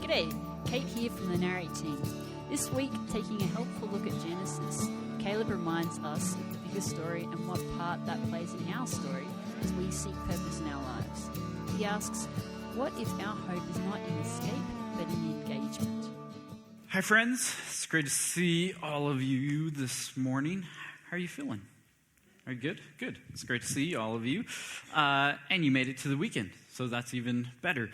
G'day, Kate here from the Narrate team. This week, taking a helpful look at Genesis, Caleb reminds us of the bigger story and what part that plays in our story as we seek purpose in our lives. He asks, what if our hope is not in escape, but in engagement? Hi friends, it's great to see all of you this morning. How are you feeling? Are you good? Good. It's great to see all of you. And you made it to the weekend, so that's even better.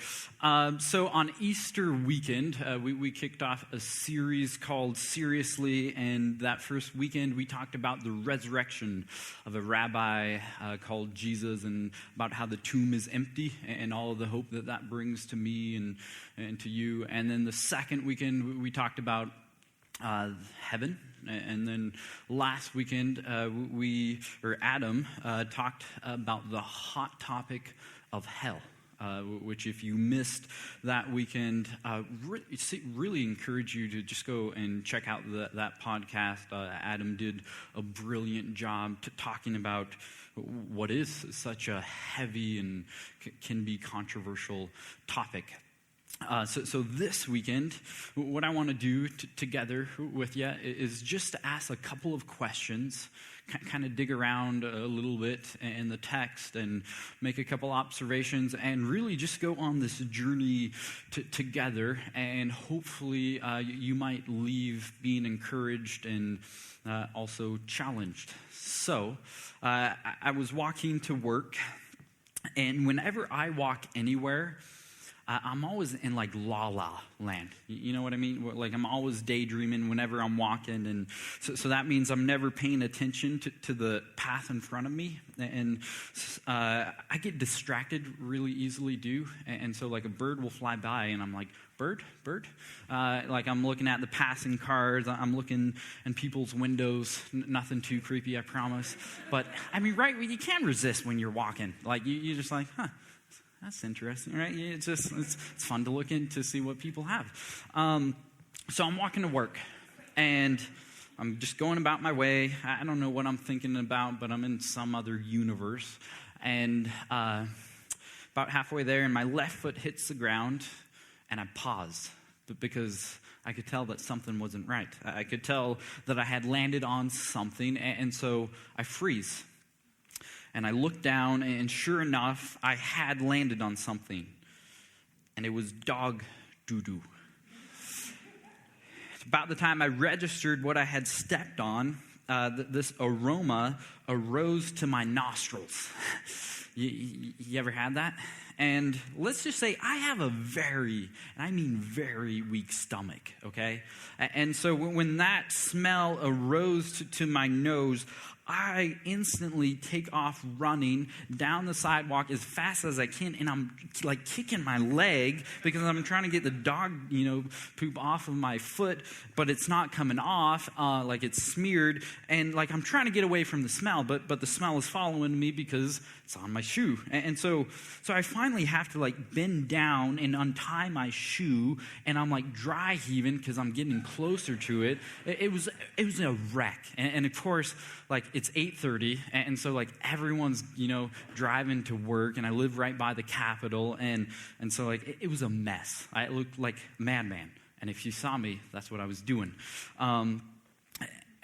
So on Easter weekend, we kicked off a series called Seriously, and that first weekend we talked about the resurrection of a rabbi called Jesus and about how the tomb is empty and all of the hope that that brings to me and to you. And then the second weekend we talked about heaven. And then last weekend, Adam talked about the hot topic of hell, which if you missed that weekend, really encourage you to just go and check out that podcast. Adam did a brilliant job talking about what is such a heavy and can be controversial topic. So this weekend, what I want to do together with you is just to ask a couple of questions, kind of dig around a little bit in the text and make a couple observations and really just go on this journey together, and hopefully you might leave being encouraged and also challenged. So I was walking to work, and whenever I walk anywhere, I'm always in like la-la land. You know what I mean? Like I'm always daydreaming whenever I'm walking. And so that means I'm never paying attention to the path in front of me. And I get distracted really easily too. And so like a bird will fly by and I'm like, bird? Like I'm looking at the passing cars. I'm looking in people's windows. Nothing too creepy, I promise. But I mean, right, you can't resist when you're walking. Like you're just like, huh. That's interesting, right? It's fun to look in to see what people have. So I'm walking to work, and I'm just going about my way. I don't know what I'm thinking about, but I'm in some other universe. And about halfway there, and my left foot hits the ground, and I pause, because I could tell that something wasn't right. I could tell that I had landed on something, and so I freeze. And I looked down, and sure enough, I had landed on something. And it was dog doo-doo. About the time I registered what I had stepped on, this aroma arose to my nostrils. You ever had that? And let's just say I have a very, and I mean very weak stomach, okay? And so when that smell arose to my nose, I instantly take off running down the sidewalk as fast as I can, and I'm like kicking my leg because I'm trying to get the dog, poop off of my foot, but it's not coming off, like it's smeared, and like I'm trying to get away from the smell, but the smell is following me because it's on my shoe. And so I finally have to like bend down and untie my shoe, and I'm like dry heaving because I'm getting closer to it. It was a wreck, and of course, like it's 8:30, and so like everyone's driving to work, and I live right by the Capitol, and so like it was a mess. I looked like a madman, and if you saw me, that's what I was doing. And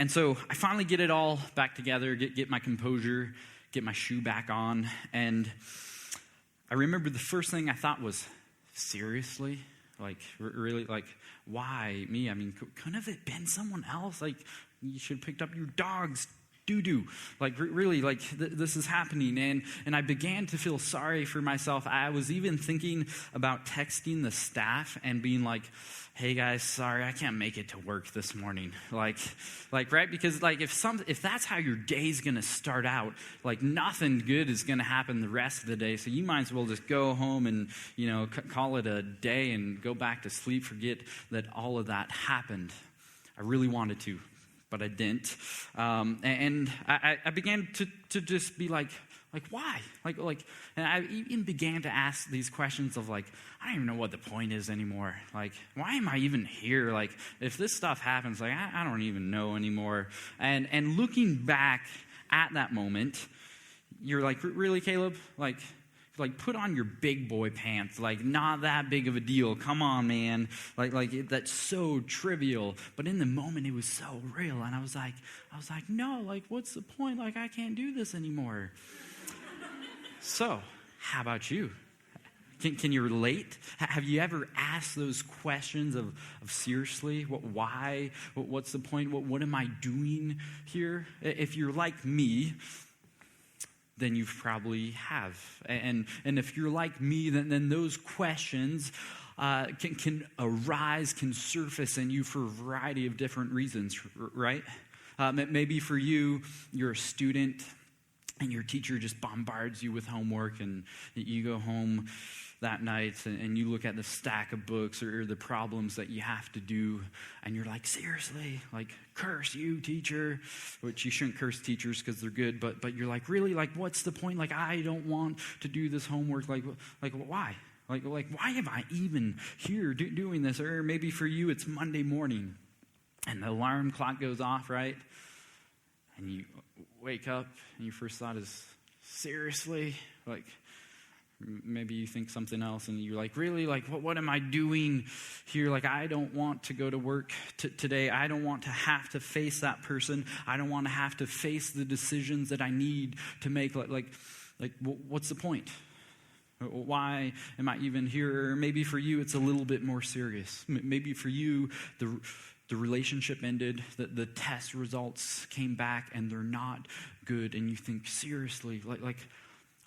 so I finally get it all back together, get my composure, get my shoe back on, and I remember the first thing I thought was, seriously? Like, really? Like, why me? I mean, couldn't have it been someone else? Like, you should have picked up your dog's doo-doo. Like, really, like, this is happening. And I began to feel sorry for myself. I was even thinking about texting the staff and being like, hey guys, sorry, I can't make it to work this morning. Like, right? Because like if that's how your day's gonna start out, like nothing good is gonna happen the rest of the day. So you might as well just go home and call it a day and go back to sleep. Forget that all of that happened. I really wanted to, but I didn't. And I began to just be like why? And I even began to ask these questions of like, I don't even know what the point is anymore. Like, why am I even here? Like, if this stuff happens, like, I don't even know anymore. And looking back at that moment, you're like, really, Caleb? Like like put on your big boy pants. Like, not that big of a deal. Come on, man. That's so trivial. But in the moment, it was so real. And I was like, no, like, what's the point? Like, I can't do this anymore. So, how about you? Can you relate? Have you ever asked those questions of seriously, why, what's the point, what am I doing here? If you're like me, then you probably have. And if you're like me, then those questions can arise, can surface in you for a variety of different reasons, right? Maybe for you, you're a student, and your teacher just bombards you with homework, and you go home that night and you look at the stack of books or the problems that you have to do, and you're like, seriously, like, curse you, teacher. Which you shouldn't curse teachers because they're good, but you're like, really, like, what's the point? Like, I don't want to do this homework. Like why? Like why am I even here doing this? Or maybe for you, it's Monday morning and the alarm clock goes off, right? And you wake up and your first thought is, seriously? Like, maybe you think something else and you're like, really? Like, what am I doing here? Like, I don't want to go to work today. I don't want to have to face that person. I don't want to have to face the decisions that I need to make. Like, what's the point? Why am I even here? Or maybe for you, it's a little bit more serious. Maybe for you, the relationship ended, the test results came back and they're not good. And you think, seriously, like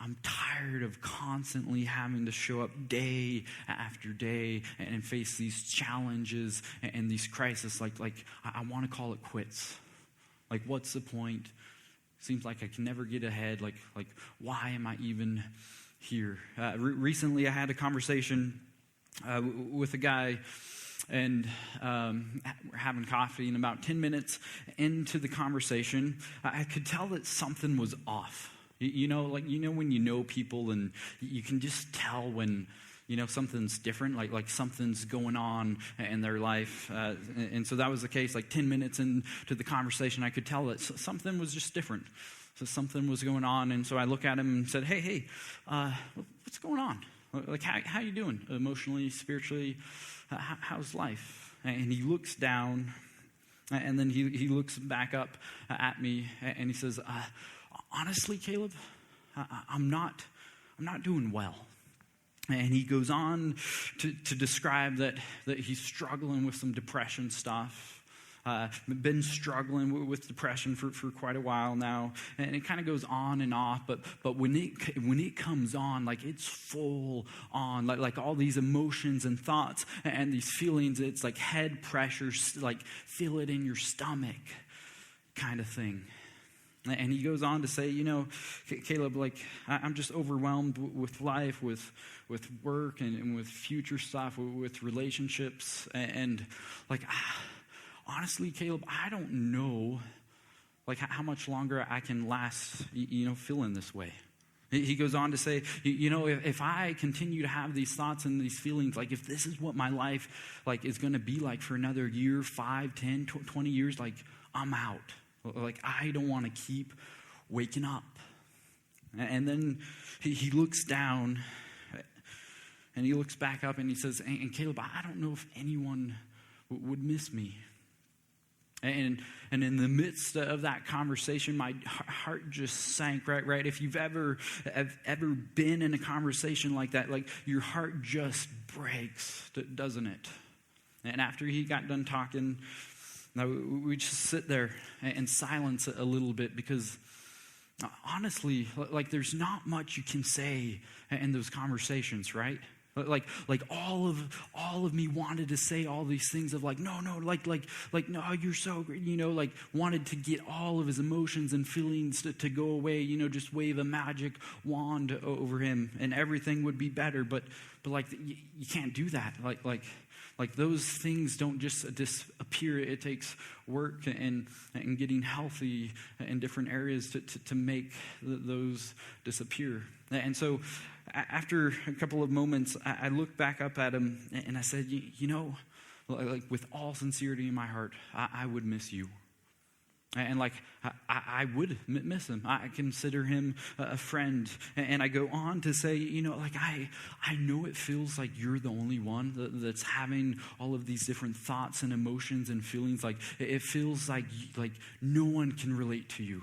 I'm tired of constantly having to show up day after day and face these challenges and these crises. Like I want to call it quits. Like, what's the point? Seems like I can never get ahead. Like why am I even here? Recently, I had a conversation with a guy, and we're having coffee, and about 10 minutes into the conversation, I could tell that something was off. You know when you know people and you can just tell when, something's different, like something's going on in their life. And so that was the case. Like 10 minutes into the conversation, I could tell that something was just different. So something was going on. And so I looked at him and said, hey, what's going on? Like, how you doing emotionally, spiritually? How's life? And he looks down, and then he looks back up at me, and he says, honestly, Caleb, I'm not doing well. And he goes on to describe that he's struggling with some depression stuff. Been struggling with depression for quite a while now, and it kind of goes on and off. But when it comes on, like, it's full on, like all these emotions and thoughts and these feelings. It's like head pressures, like feel it in your stomach, kind of thing. And he goes on to say, Caleb, like, I'm just overwhelmed with life, with work and with future stuff, with relationships. And like, honestly, Caleb, I don't know, like, how much longer I can last, feeling this way. He goes on to say, if I continue to have these thoughts and these feelings, like, if this is what my life, like, is going to be like for another year, 5, 10, 20 years, like, I'm out. Like, I don't want to keep waking up. And then he looks down and he looks back up and he says, and Caleb, I don't know if anyone would miss me. And in the midst of that conversation, my heart just sank, right? If you've ever been in a conversation like that, like, your heart just breaks, doesn't it? And after he got done talking, now, we just sit there in silence a little bit, because honestly, like, there's not much you can say in those conversations, right? Like all of me wanted to say all these things of like, no, like no, you're so great, like wanted to get all of his emotions and feelings to go away, just wave a magic wand over him and everything would be better. But like, you can't do that. Like those things don't just disappear. It takes work and getting healthy in different areas to make those disappear. And so after a couple of moments, I looked back up at him and I said, like, with all sincerity in my heart, I would miss you. And like, I would miss him. I consider him a friend. And I go on to say, like, I know it feels like you're the only one that's having all of these different thoughts and emotions and feelings. Like, it feels like no one can relate to you.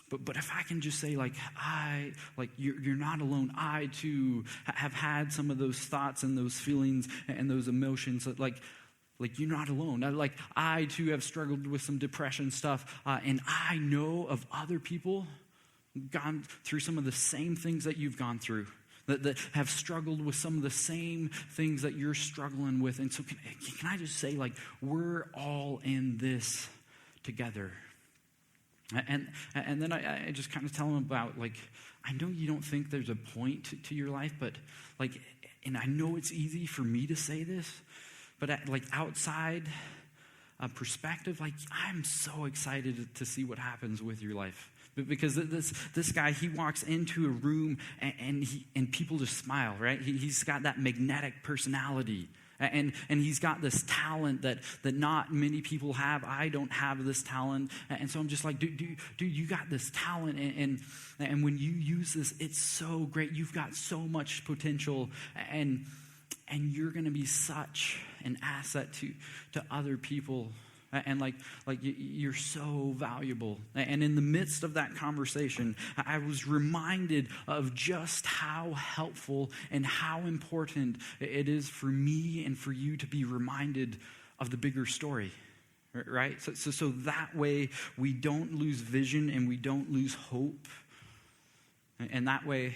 But if I can just say, you're not alone. I too have had some of those thoughts and those feelings and those emotions that like you're not alone. I too have struggled with some depression stuff, and I know of other people gone through some of the same things that you've gone through, that have struggled with some of the same things that you're struggling with. And so can I just say, we're all in this together. And then I just kind of tell them about, I know you don't think there's a point to your life, but and I know it's easy for me to say this, but outside perspective, I'm so excited to see what happens with your life. Because this guy, he walks into a room and people just smile, right? He's got that magnetic personality. And he's got this talent that not many people have. I don't have this talent. And so I'm just like, dude, you got this talent. And when you use this, it's so great. You've got so much potential. And you're going to be such an asset to other people. And you're so valuable. And in the midst of that conversation, I was reminded of just how helpful and how important it is for me and for you to be reminded of the bigger story, right? So that way we don't lose vision and we don't lose hope. And that way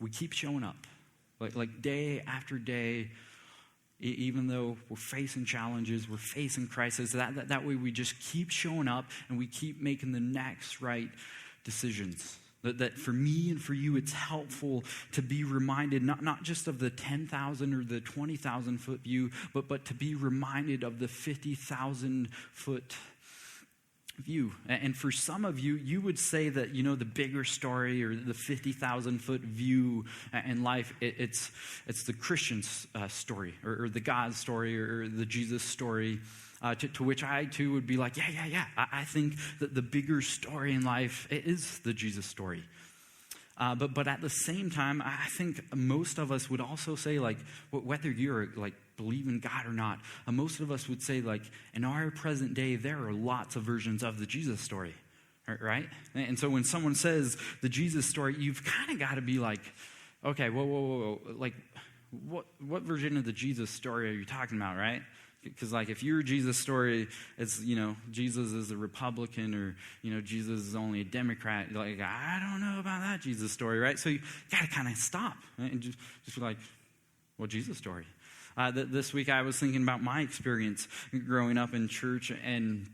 we keep showing up, like day after day. Even though we're facing challenges, we're facing crises, that way we just keep showing up and we keep making the next right decisions. That for me and for you, it's helpful to be reminded not just of the 10,000 or the 20,000 foot view, but to be reminded of the 50,000 foot view. And for some of you, you would say that, the bigger story or the 50,000 foot view in life, it's the Christian story or the God story or the Jesus story, to which I too would be like, yeah. I think that the bigger story in life is the Jesus story. But at the same time, I think most of us would also say, whether you're believe in God or not, most of us would say, in our present day, there are lots of versions of the Jesus story, right? And so when someone says the Jesus story, you've kind of got to be like, okay, whoa. What version of the Jesus story are you talking about, right? Because if your Jesus story is, Jesus is a Republican or, Jesus is only a Democrat, I don't know about that Jesus story, right? So you got to kind of stop and just be like, well, Jesus story. This week I was thinking about my experience growing up in church and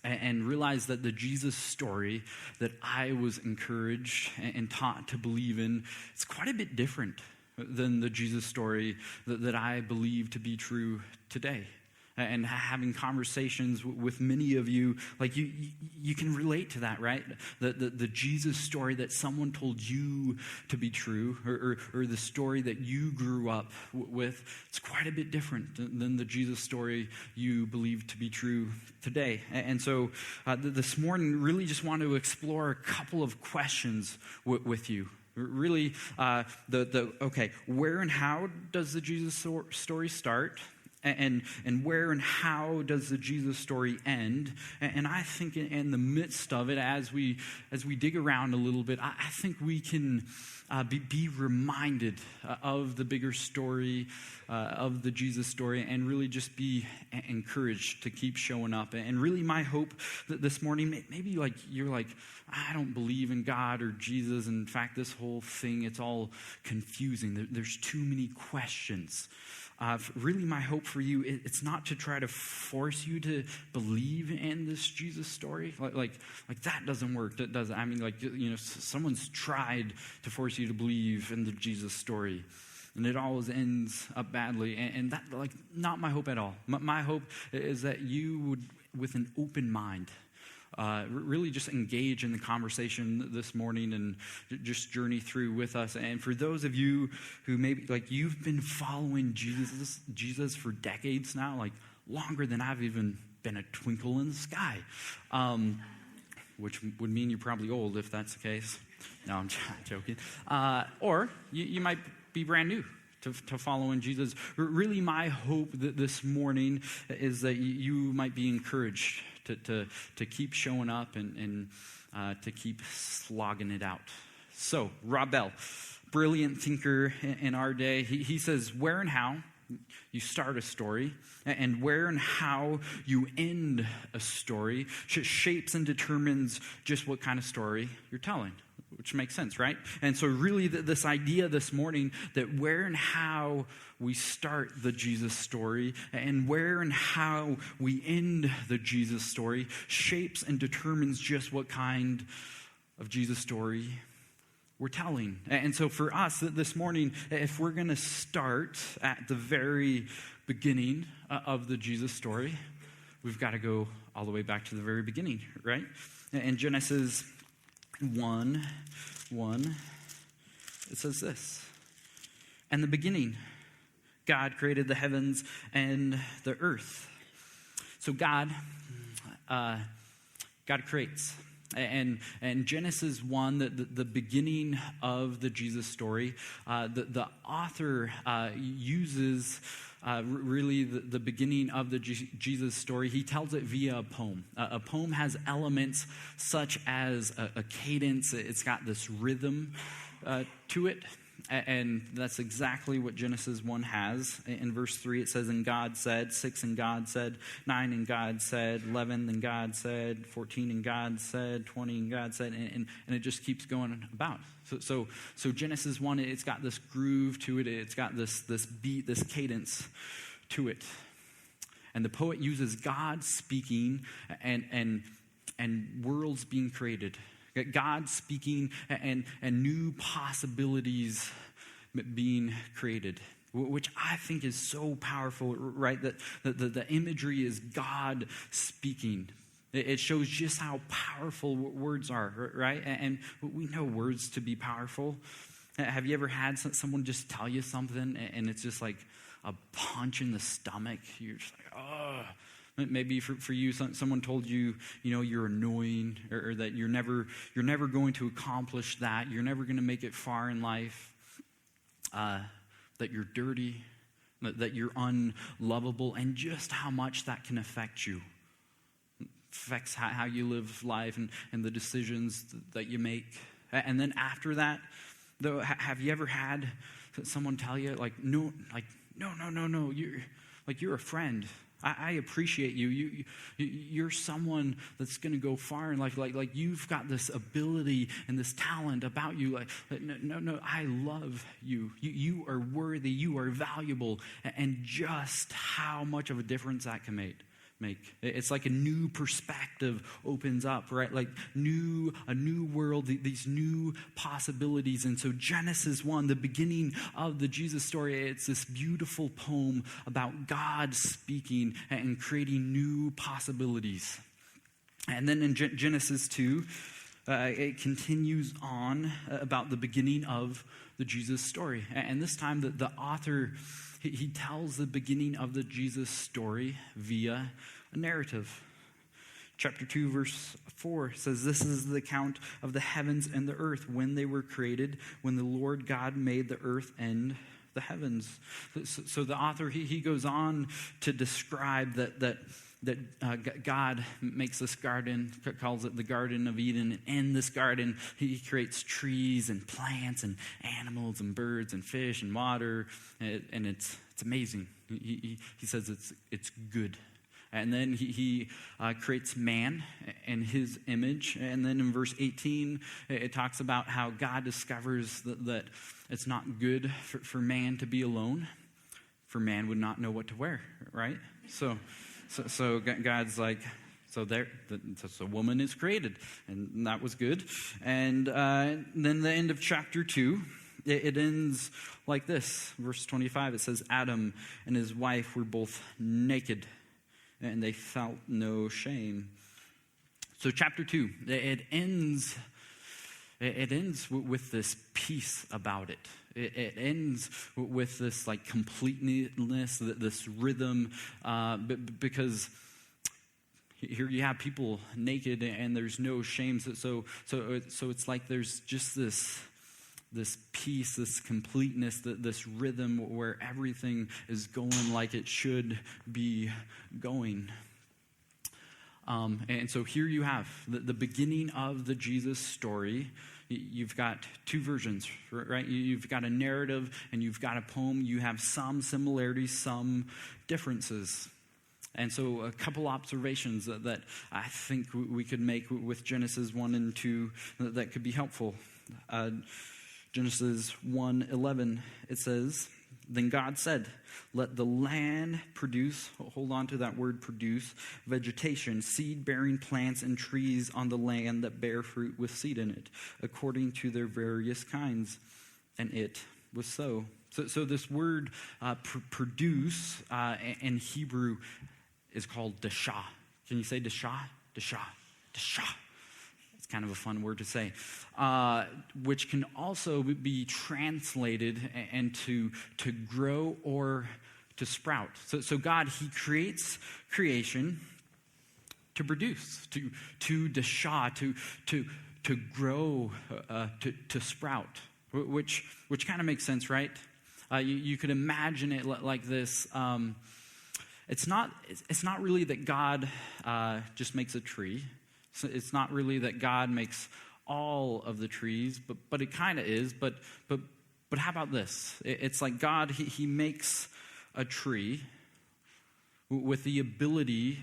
realized that the Jesus story that I was encouraged and taught to believe in is quite a bit different than the Jesus story that I believe to be true today. And having conversations with many of you, you can relate to that, right? The Jesus story that someone told you to be true, or the story that you grew up with, it's quite a bit different than the Jesus story you believe to be true today. And so this morning, really just want to explore a couple of questions with you. Really, okay, where and how does the Jesus story start? And where and how does the Jesus story end? And I think in the midst of it, as we dig around a little bit, I think we can be reminded of the bigger story, of the Jesus story, and really just be encouraged to keep showing up. And really my hope that this morning, maybe you're I don't believe in God or Jesus. In fact, this whole thing, it's all confusing. There's too many questions. Really, my hope for you, it's not to try to force you to believe in this Jesus story. Like that doesn't work. That doesn't. I mean, someone's tried to force you to believe in the Jesus story, and it always ends up badly. And that, not my hope at all. My hope is that you would, with an open mind, really just engage in the conversation this morning and just journey through with us. And for those of you who maybe you've been following Jesus for decades now, longer than I've even been a twinkle in the sky, which would mean you're probably old if that's the case. No, I'm joking. Or you might be brand new to following Jesus. Really, my hope that this morning is that you might be encouraged to keep showing up and to keep slogging it out. So, Rob Bell, brilliant thinker in our day, he says, where and how you start a story and where and how you end a story shapes and determines just what kind of story you're telling, which makes sense, right? And so really this idea this morning that where and how we start the Jesus story and where and how we end the Jesus story shapes and determines just what kind of Jesus story we're telling. And so for us this morning, if we're going to start at the very beginning of the Jesus story, we've got to go all the way back to the very beginning, right? In Genesis 1, it says this. In the beginning, God created the heavens and the earth. So God creates. And Genesis 1, the beginning of the Jesus story, the author uses really the beginning of the Jesus story. He tells it via a poem. A poem has elements such as a cadence. It's got this rhythm to it. And that's exactly what Genesis 1 has. In verse 3, it says, and God said, 6 and God said, 9 and God said, 11 and God said, 14 and God said, 20 and God said, and it just keeps going about. So Genesis 1, it's got this groove to it. It's got this beat, this cadence to it. And the poet uses God speaking and worlds being created. God speaking and new possibilities being created, which I think is so powerful, right? That the imagery is God speaking. It shows just how powerful words are, right? And we know words to be powerful. Have you ever had someone just tell you something and it's just like a punch in the stomach? You're just like, oh. Maybe for you, someone told you, you're annoying, or that you're never going to accomplish that. You're never going to make it far in life. That you're dirty, that you're unlovable, and just how much that can affect you. It affects how you live life and the decisions that you make. And then after that, though, have you ever had someone tell you, no, you're a friend. I appreciate you. You're someone that's going to go far in life. Like you've got this ability and this talent about you. No, I love you. You are worthy. You are valuable. And just how much of a difference that can make. It's like a new perspective opens up, right? Like a new world, these new possibilities. And so Genesis 1, the beginning of the Jesus story, it's this beautiful poem about God speaking and creating new possibilities. And then in Genesis 2, it continues on about the beginning of the Jesus story. And this time the author, he tells the beginning of the Jesus story via a narrative. Chapter 2, verse 4 says, this is the account of the heavens and the earth when they were created, when the Lord God made the earth and the heavens. So the author, he goes on to describe that God makes this garden, calls it the Garden of Eden. And in this garden, he creates trees and plants and animals and birds and fish and water. And it's amazing. He says it's good. And then he creates man in his image. And then in verse 18, it talks about how God discovers that it's not good for man to be alone, for man would not know what to wear, right? So God's like, so woman is created, and that was good. And then the end of chapter 2, it ends like this. Verse 25, it says, Adam and his wife were both naked, and they felt no shame. So chapter 2, it ends with this peace about it. It ends with this like completeness, this rhythm, because Here you have people naked and there's no shame. So it's like there's just this peace, this completeness, this rhythm where everything is going like it should be going. And so here you have the beginning of the Jesus story. You've got two versions, right? You've got a narrative and you've got a poem. You have some similarities, some differences. And so a couple observations that I think we could make with Genesis 1 and 2 that could be helpful. Genesis 1:11, it says, "Then God said, let the land produce," hold on to that word produce, "vegetation, seed-bearing plants and trees on the land that bear fruit with seed in it, according to their various kinds. And it was so." So this word produce in Hebrew is called dashah. Can you say dashah? Dashah. Dashah. It's kind of a fun word to say. Which can also be translated into to grow or to sprout. So God, he creates creation to produce, to dashah, to grow, to sprout, which kind of makes sense, right? You could imagine it like this. It's not really that God just makes a tree. It's not really that God makes all of the trees, but it kind of is. But how about this? It's like God, he makes a tree with the ability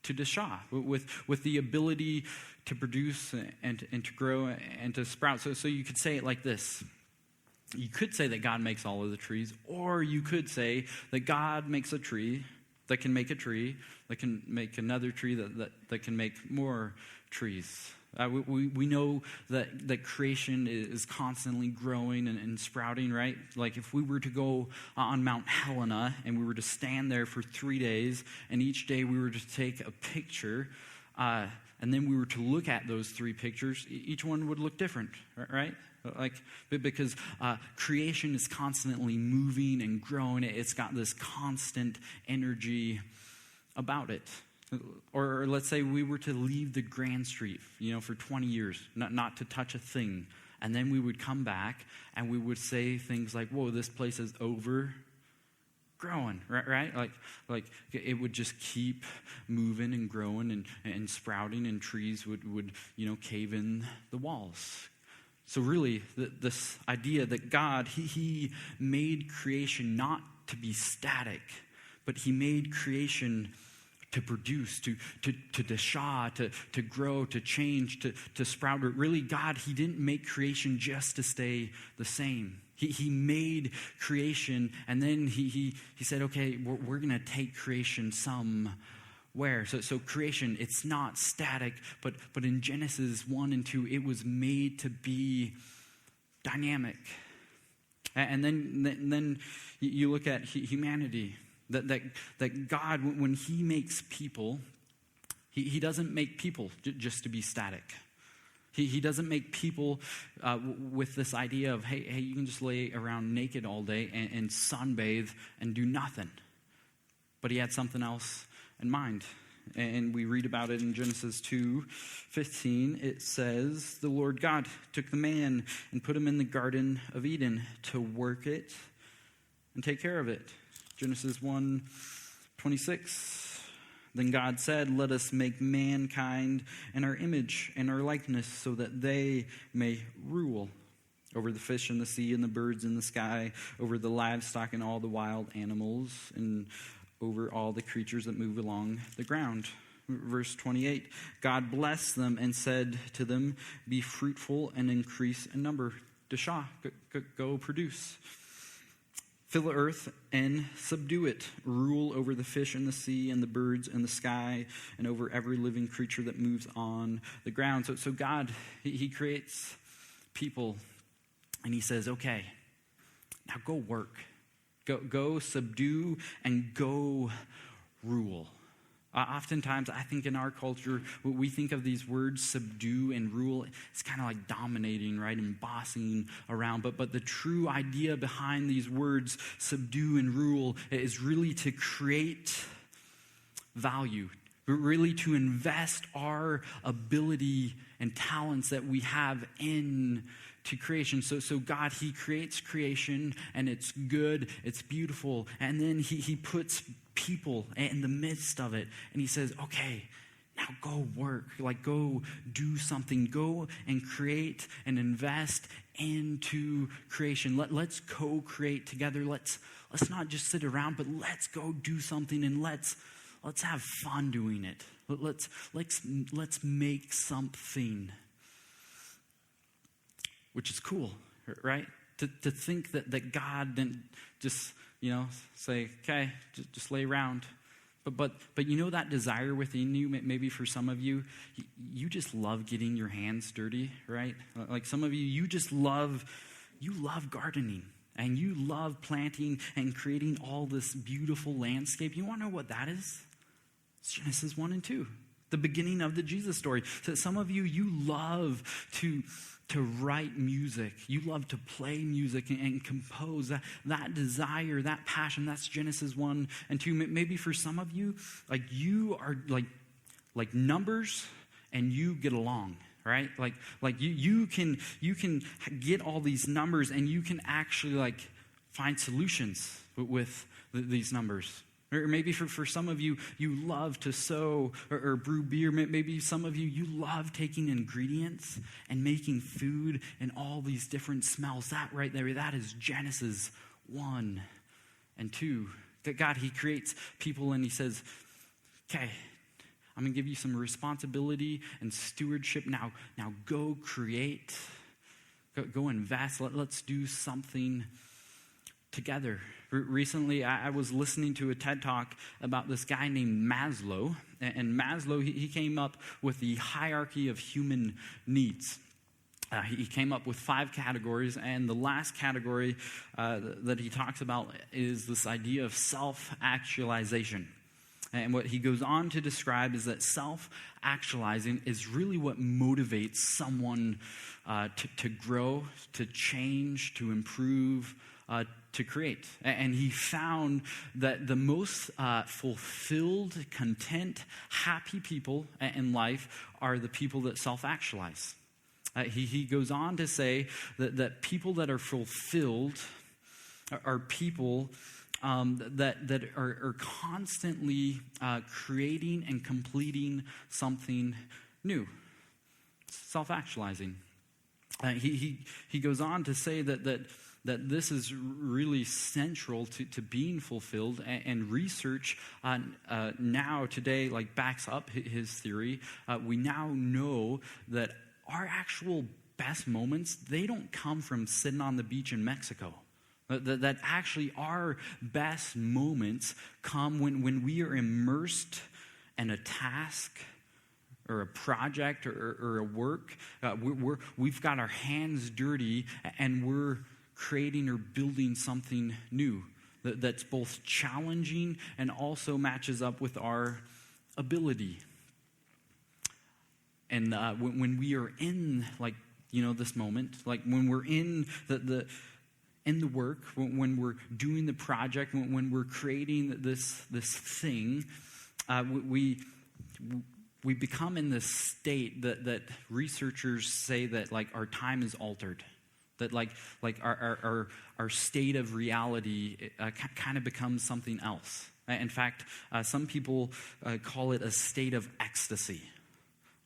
to dashah, with the ability to produce and to grow and to sprout. So you could say it like this. You could say that God makes all of the trees, or you could say that God makes a tree that can make a tree, that can make another tree, that can make more trees. We know that creation is constantly growing and sprouting, right? Like if we were to go on Mount Helena and we were to stand there for 3 days, and each day we were to take a picture, and then we were to look at those 3 pictures, each one would look different, right? Because creation is constantly moving and growing. It's got this constant energy about it. Or let's say we were to leave the Grand Street, for 20 years, not to touch a thing. And then we would come back and we would say things like, whoa, this place is overgrowing, right? Like it would just keep moving and growing and sprouting, and trees would cave in the walls. So really, this idea that God, he made creation not to be static, but he made creation to produce, to dashah, to grow, to change, to sprout. But really, God, he didn't make creation just to stay the same. He made creation, and then he said, okay, we're going to take creation somewhere. So creation, it's not static, but in Genesis 1 and 2, it was made to be dynamic. And then you look at humanity. That God, when he makes people, he doesn't make people just to be static. He doesn't make people with this idea of, hey, you can just lay around naked all day and sunbathe and do nothing. But he had something else in mind. And we read about it in Genesis 2:15. It says, the Lord God took the man and put him in the Garden of Eden to work it and take care of it. Genesis 1:26. Then God said, let us make mankind in our image and our likeness, so that they may rule over the fish in the sea and the birds in the sky, over the livestock and all the wild animals, and over all the creatures that move along the ground. Verse 28, God blessed them and said to them, be fruitful and increase in number. Dashah, go produce. Fill the earth and subdue it. Rule over the fish in the sea and the birds in the sky, and over every living creature that moves on the ground. So God, he creates people, and he says, okay, now go work. Go subdue and go rule. Oftentimes, I think in our culture, we think of these words, subdue and rule, it's kind of like dominating, right, and bossing around. But the true idea behind these words, subdue and rule, is really to create value, but really to invest our ability and talents that we have in to creation. So God, he creates creation, and it's good, it's beautiful, and then he puts people in the midst of it, and he says, okay, now go work, like go do something, go and create and invest into creation. Let's co-create together. Let's not just sit around, but let's go do something, and let's have fun doing it. Let's make something, which is cool, right? To think that God didn't just say, okay, just lay around. But that desire within you, maybe for some of you, you just love getting your hands dirty, right? Like some of you, you love gardening, and you love planting and creating all this beautiful landscape. You want to know what that is? It's Genesis 1 and 2, the beginning of the Jesus story. So some of you, you love to write music. You love to play music and compose. That desire, that passion, that's Genesis 1 and 2. Maybe for some of you, like you are like numbers and you get along, right? Like you can get all these numbers and you can actually find solutions with these numbers. Or maybe for some of you, you love to sew or brew beer. Maybe some of you, you love taking ingredients and making food and all these different smells. That right there, that is Genesis 1 and 2. That God, he creates people and he says, okay, I'm going to give you some responsibility and stewardship. Now go create. Go invest. Let's do something together. Recently, I was listening to a TED Talk about this guy named Maslow. And Maslow, he came up with the hierarchy of human needs. He came up with 5 categories, and the last category that he talks about is this idea of self-actualization. And what he goes on to describe is that self-actualizing is really what motivates someone to grow, to change, to improve, to create. And he found that the most fulfilled, content, happy people in life are the people that self-actualize. He goes on to say that people that are fulfilled are people that are constantly creating and completing something new, self-actualizing. He goes on to say that this is really central to being fulfilled, and research now today backs up his theory. We now know that our actual best moments, they don't come from sitting on the beach in Mexico. That actually our best moments come when we are immersed in a task or a project or a work. We've got our hands dirty and we're creating or building something new that's both challenging and also matches up with our ability. And when we are in this moment, when we're in the work, when we're doing the project, when we're creating this thing, we become in this state that researchers say that our time is altered. That our state of reality kind of becomes something else. In fact, some people call it a state of ecstasy,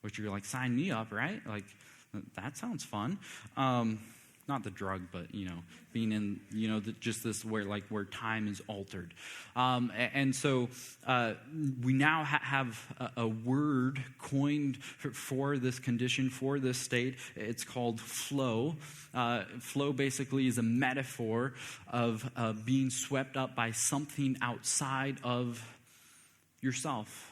which you're sign me up, right? That sounds fun. Not the drug, but being in just this where time is altered, and so we now have a word coined for this condition, for this state. It's called flow. Flow basically is a metaphor of being swept up by something outside of yourself.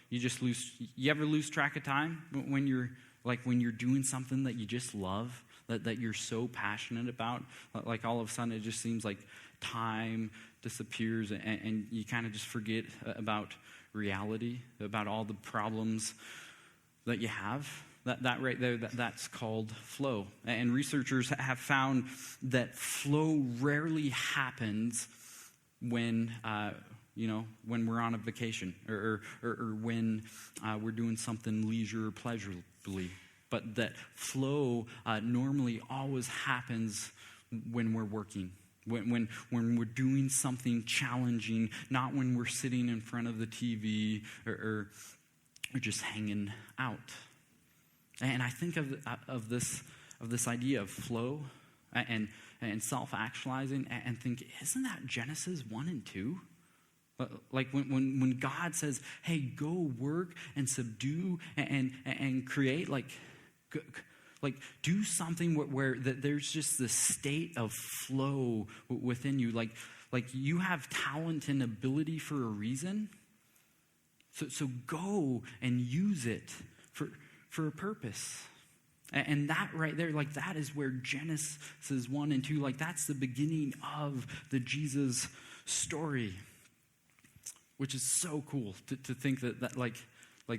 You ever lose track of time when you're doing something that you just love? That you're so passionate about, all of a sudden it just seems like time disappears and you kind of just forget about reality, about all the problems that you have. That right there, that's called flow. And researchers have found that flow rarely happens when when we're on a vacation or when we're doing something leisure or pleasurably. But that flow normally always happens when we're working, when we're doing something challenging, not when we're sitting in front of the TV or just hanging out. And I think of this idea of flow and self-actualizing and think, isn't that Genesis 1 and 2? Like when God says, hey, go work and subdue and create, like do something where there's just this state of flow within you. Like you have talent and ability for a reason. So go and use it for a purpose. And that right there, like that is where Genesis 1 and 2, like that's the beginning of the Jesus story. Which is so cool to think that like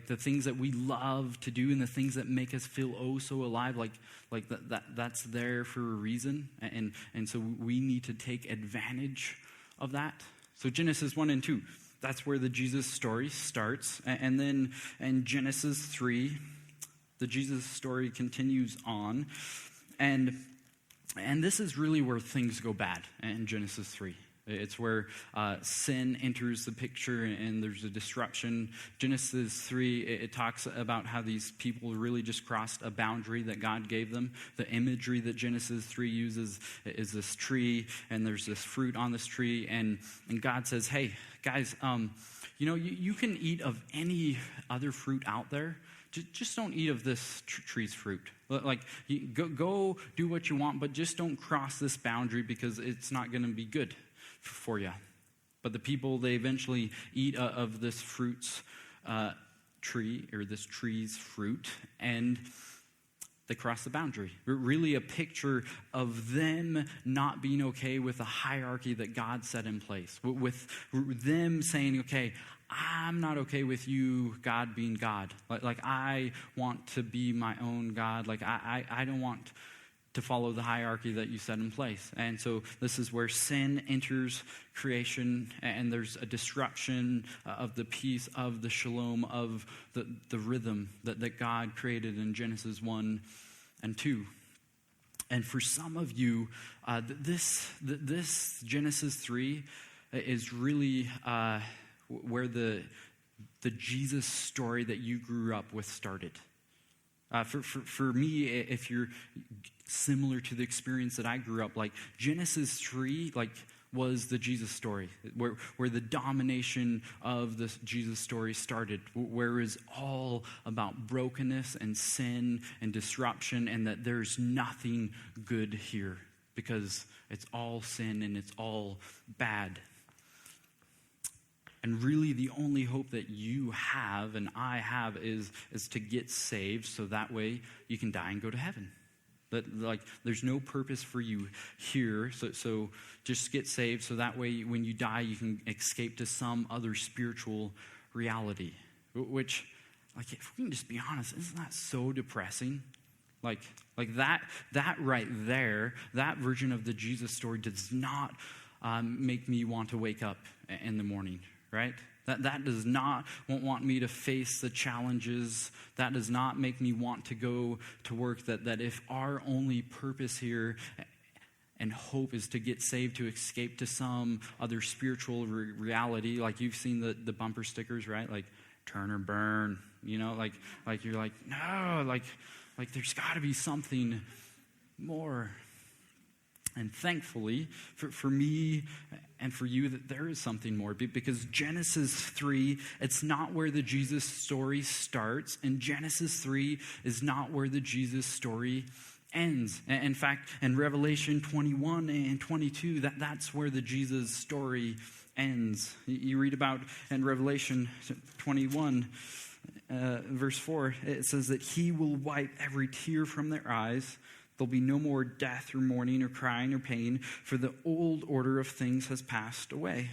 the things that we love to do and the things that make us feel oh so alive, like that's there for a reason. And so we need to take advantage of that. So Genesis 1 and 2, that's where the Jesus story starts. And then in Genesis 3, the Jesus story continues on. And this is really where things go bad in Genesis 3. It's where sin enters the picture and there's a disruption. Genesis 3, it talks about how these people really just crossed a boundary that God gave them. The imagery that Genesis 3 uses is this tree, and there's this fruit on this tree. And God says, hey, guys, you can eat of any other fruit out there. Just don't eat of this tree's fruit. Like, go do what you want, but just don't cross this boundary because it's not going to be good for you. But the people, they eventually eat of this fruit's tree, or this tree's fruit, and they cross the boundary. Really a picture of them not being okay with the hierarchy that God set in place. With them saying, okay, I'm not okay with you, God, being God. Like I want to be my own God. Like I don't want to follow the hierarchy that you set in place. And so this is where sin enters creation, and there's a disruption of the peace, of the shalom, of the rhythm that God created in Genesis 1 and 2. And for some of you, this Genesis 3 is really where the Jesus story that you grew up with started. For me, if you're similar to the experience that I grew up, like Genesis 3, like was the Jesus story, where the domination of the Jesus story started, where it's all about brokenness and sin and disruption, and that there's nothing good here because it's all sin and it's all bad. And really the only hope that you have and I have is to get saved so that way you can die and go to heaven. But like there's no purpose for you here, so just get saved so that way when you die you can escape to some other spiritual reality. Which, like, if we can just be honest, isn't that so depressing? Like that right there, that version of the Jesus story does not make me want to wake up in the morning. Right? That does not want me to face the challenges. That does not make me want to go to work. That if our only purpose here and hope is to get saved, to escape to some other spiritual reality, like you've seen the bumper stickers, right? Like turn or burn, like you're like, no, like there's got to be something more. And thankfully, for me and for you, that there is something more. Because Genesis 3, it's not where the Jesus story starts. And Genesis 3 is not where the Jesus story ends. In fact, in Revelation 21 and 22, that's where the Jesus story ends. You read about in Revelation 21, verse 4, it says that he will wipe every tear from their eyes. There'll be no more death or mourning or crying or pain, for the old order of things has passed away.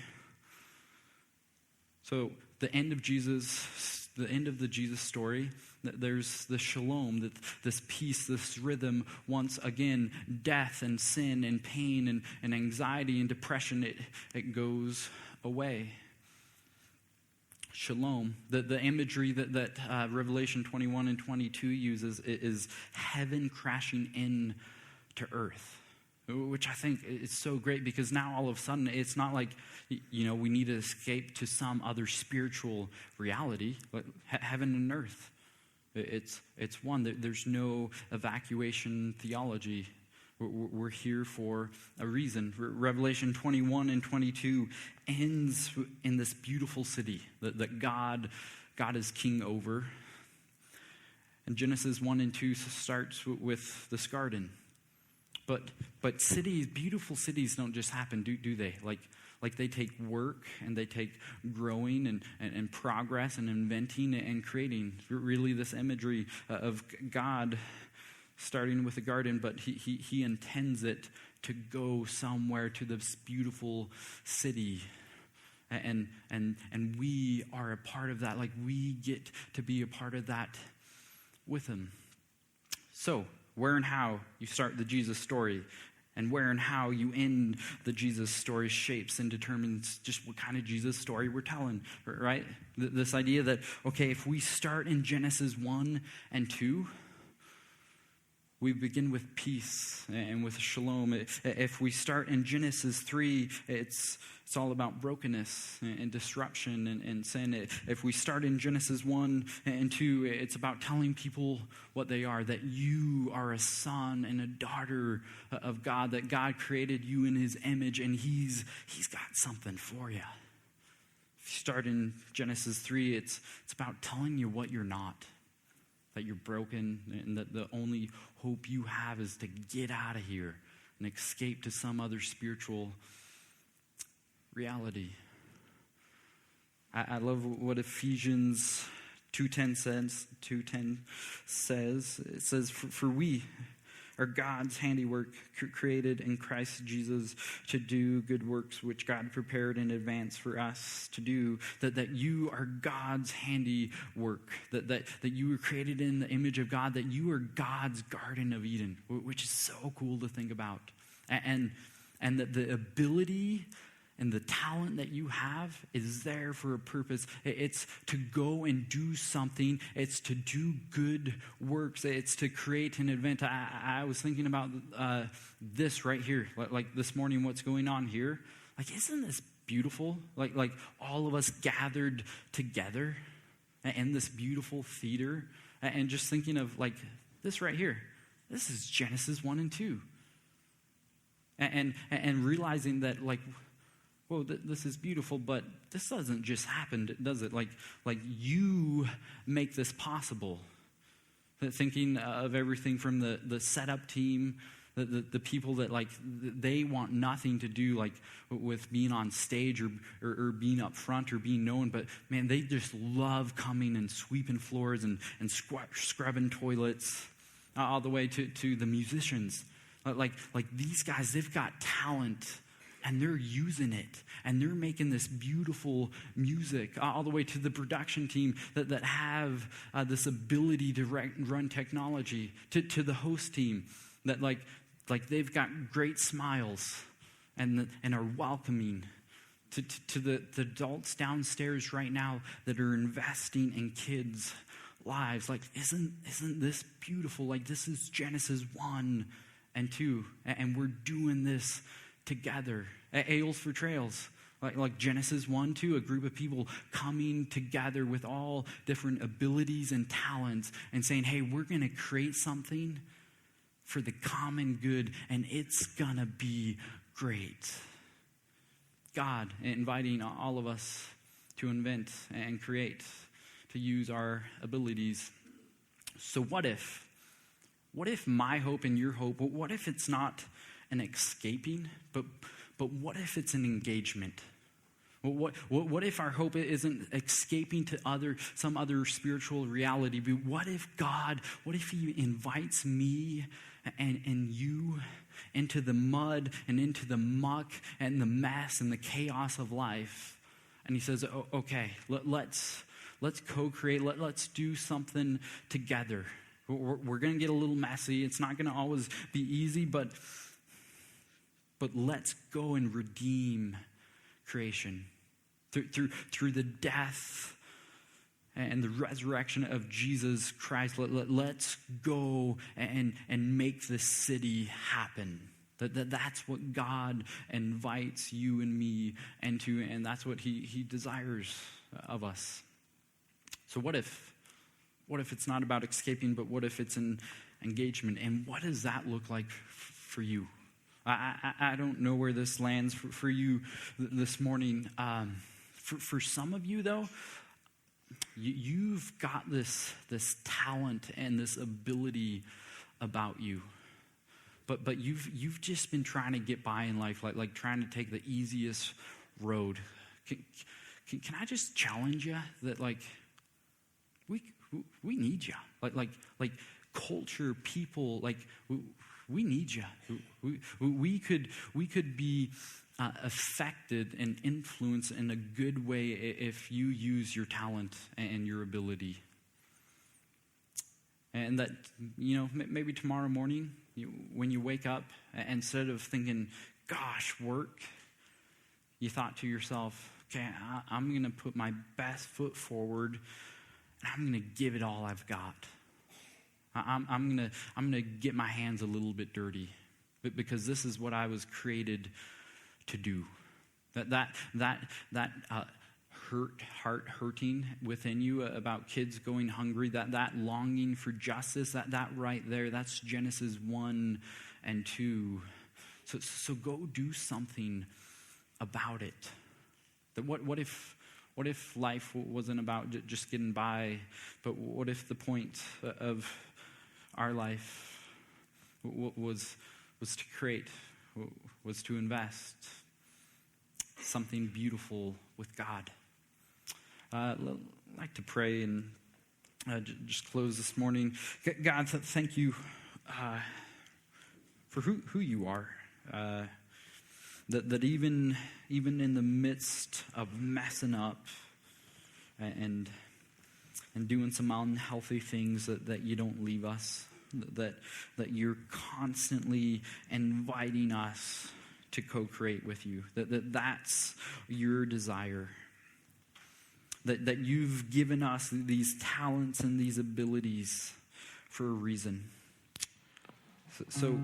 So the end of the Jesus story, there's the shalom, this peace, this rhythm. Once again, death and sin and pain and anxiety and depression, it goes away. Shalom, the imagery that Revelation 21 and 22 uses is heaven crashing in to earth, which I think is so great because now all of a sudden it's not like, we need to escape to some other spiritual reality, but heaven and earth. It's one. There's no evacuation theology. We're here for a reason. Revelation 21 and 22 ends in this beautiful city that God is king over. And Genesis 1 and 2 starts with this garden. But cities, beautiful cities don't just happen, do they? Like they take work and they take growing and progress and inventing and creating. Really this imagery of God starting with a garden, but he intends it to go somewhere to this beautiful city. And we are a part of that. Like we get to be a part of that with him. So, where and how you start the Jesus story and where and how you end the Jesus story shapes and determines just what kind of Jesus story we're telling, right? This idea that, okay, if we start in Genesis 1 and 2, we begin with peace and with shalom. If we start in Genesis 3, it's all about brokenness and disruption and sin. If we start in Genesis 1 and 2, it's about telling people what they are, that you are a son and a daughter of God, that God created you in his image and he's got something for you. If you start in Genesis 3, it's about telling you what you're not, that you're broken and that the only hope you have is to get out of here and escape to some other spiritual reality. I love what Ephesians 2:10 says. It says, for we are God's handiwork, created in Christ Jesus to do good works which God prepared in advance for us to do. That you are God's handiwork, that you were created in the image of God, that you are God's Garden of Eden, which is so cool to think about. And that the ability and the talent that you have is there for a purpose. It's to go and do something. It's to do good works. It's to create an event. I was thinking about this right here. Like this morning, what's going on here. Like, isn't this beautiful? Like all of us gathered together in this beautiful theater. And just thinking of like this right here. This is Genesis 1 and 2. And realizing that like, whoa, this is beautiful, but this doesn't just happen, does it? Like you make this possible. Thinking of everything from the setup team, the people that like they want nothing to do like with being on stage or being up front or being known, but man, they just love coming and sweeping floors and scrubbing toilets, all the way to the musicians. Like these guys, they've got talent. And they're using it. And they're making this beautiful music all the way to the production team that have this ability to run technology. To the host team that like they've got great smiles and are welcoming. To the adults downstairs right now that are investing in kids' lives. Like, isn't this beautiful? Like, this is Genesis 1 and 2. And we're doing this together. Ales for Trails, like Genesis 1, 2, a group of people coming together with all different abilities and talents and saying, hey, we're going to create something for the common good and it's going to be great. God inviting all of us to invent and create, to use our abilities. So what if my hope and your hope, what if it's not an escaping, but what if it's an engagement? What if our hope isn't escaping to some other spiritual reality? But what if he invites me and you into the mud and into the muck and the mess and the chaos of life? And he says, okay, let's co-create, let's do something together. We're going to get a little messy. It's not going to always be easy, but let's go and redeem creation through the death and the resurrection of Jesus Christ. Let's go and make this city happen. That's what God invites you and me into, and that's what he desires of us. So what if it's not about escaping, but what if it's an engagement? And what does that look like for you? I don't know where this lands for you this morning. For some of you, though, you've got this talent and this ability about you. But you've just been trying to get by in life, like trying to take the easiest road. Can I just challenge you that we need you, like culture, people, we need you. We could be affected and influenced in a good way if you use your talent and your ability. And that, maybe tomorrow morning, when you wake up, instead of thinking, gosh, work, you thought to yourself, okay, I'm going to put my best foot forward, and I'm going to give it all I've got. I'm going to get my hands a little bit dirty, because this is what I was created to do. That heart hurting within you about kids going hungry, that longing for justice, that right there, that's Genesis 1 and 2. So go do something about it. What if life wasn't about just getting by, but what if the point of our life was to create, was to invest something beautiful with God? I'd like to pray and just close this morning. God, thank you for who you are. That even in the midst of messing up and doing some unhealthy things, that you don't leave us. That you're constantly inviting us to co-create with you. That's your desire. That you've given us these talents and these abilities for a reason. So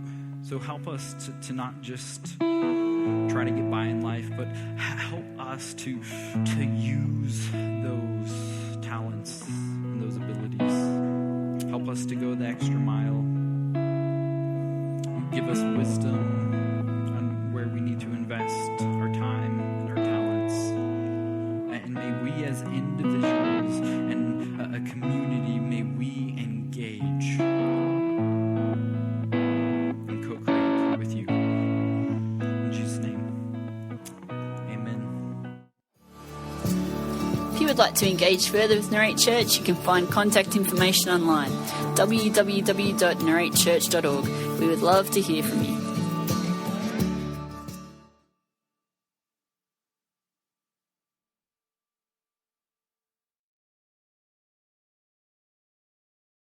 help us to not just try to get by in life, but help us to use those talents and those abilities. Help us to go the extra mile. Give us wisdom on where we need to invest our time and our talents. And may we as individuals and a community, may we engage and co-create with you. In Jesus' name, amen. If you would like to engage further with Narrate Church, you can find contact information online, www.narratechurch.org. We would love to hear from you.